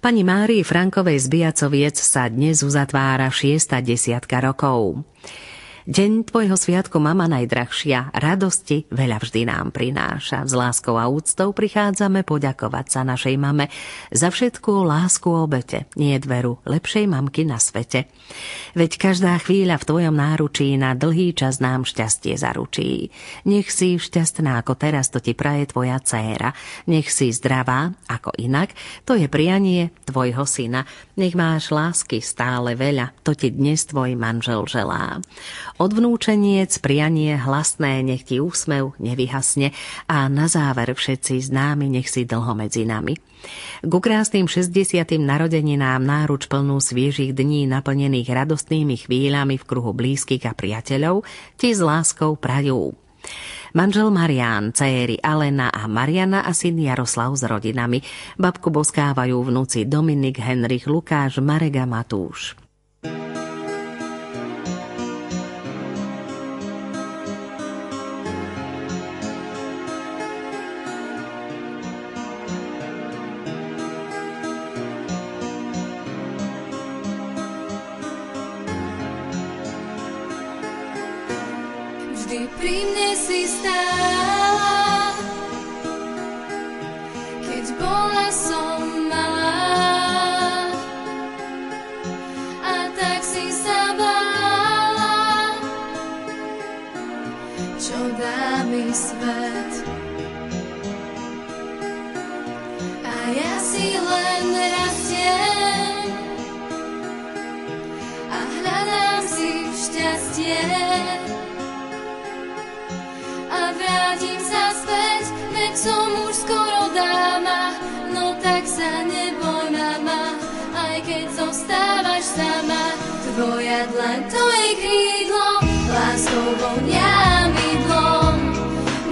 Pani Márii Frankovej z Bijacoviec sa dnes uzatvára 6. desiatka rokov. Deň tvojho sviatku, mama najdrahšia, radosti veľa vždy nám prináša. S láskou a úctou prichádzame poďakovať sa našej mame za všetku lásku obete. Nie dveru lepšej mamky na svete. Veď každá chvíľa v tvojom náručí na dlhý čas nám šťastie zaručí. Nech si šťastná ako teraz, to ti praje tvoja dcéra. Nech si zdravá ako inak, to je prianie tvojho syna. Nech máš lásky stále veľa, to ti dnes tvoj manžel želá. Odvnúčeniec, prianie hlasné, nech ti úsmev nevyhasne a na záver všetci známi, nech si dlho medzi nami. Ku krásnym 60. narodeninám náruč plnú sviežých dní naplnených radostnými chvíľami v kruhu blízkych a priateľov ti s láskou prajú. Manžel Marián, céry Alena a Mariana a syn Jaroslav s rodinami. Babku boskávajú vnúci Dominik, Henrich, Lukáš, Marek a Matúš. Vždy pri mne si stála, keď bola som malá, a tak si sa bála, čo dá mi svet. A ja si len rastiem a hľadám si šťastie. A vrátim sa späť, veď som už skoro dáma. No tak sa neboj, mama, aj keď zostávaš sama. Tvoja dlaň, to je krídlo, láskou vonia mydlom.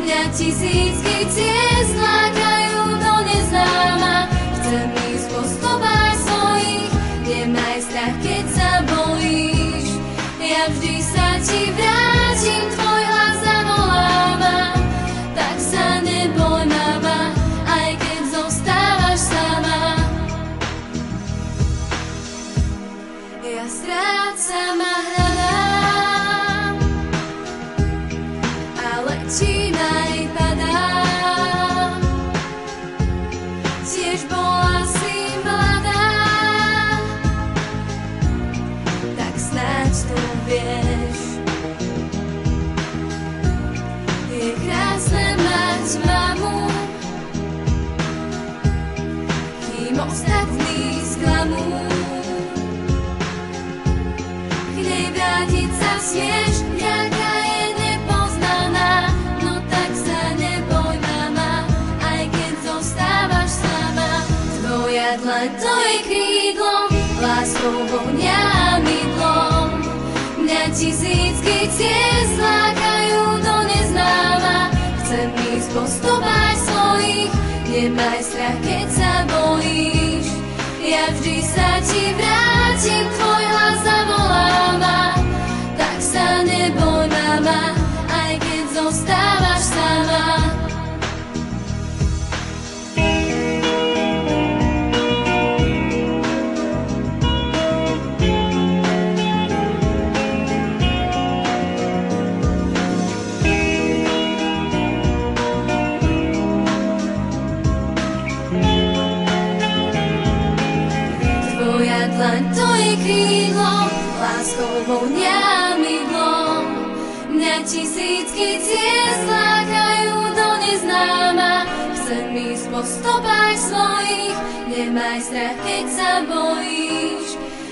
Mňa tisícky ciest lákajú do neznáma. Chcem ísť po stopách svojich, nemaj strach, keď sa bojíš. Ja vždy sa ti vrátim, tvoj hlas zavoláva. Tak sa neboj, mama, aj keď zostávaš sama. Ja strácam a hľadám, ale či najpadám. Tiež bola si mladá, tak snáď to vieš. Je krásne mať mamu, kým ostatní sklamú. K nej vrátiť sa smieš, nejaká je nepoznaná. No tak sa neboj, mama, aj keď zostávaš sama. Tvoja dlaň, to je krídlo, láskou vonia mydlom. Mňa tisícky ciest lákajú do neznáma. Chcem ísť po stopách svojich, nemaj strach, keď sa bojíš. Ja vždy sa ti vrátim, tvoj hlas zavoláva. Tak sa neboj, mama, aj keď zostávaš sama. To je krídlo, láskou vonia mydlom. Mňa tisícky ciest lákajú do neznáma. Chcem ísť po stopách svojich, nemaj strach, keď sa bojíš.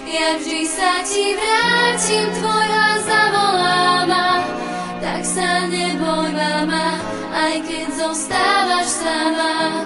Ja vždy sa ti vrátim, tvoj hlas zavoláva. Tak sa neboj, mama, aj keď zostávaš sama.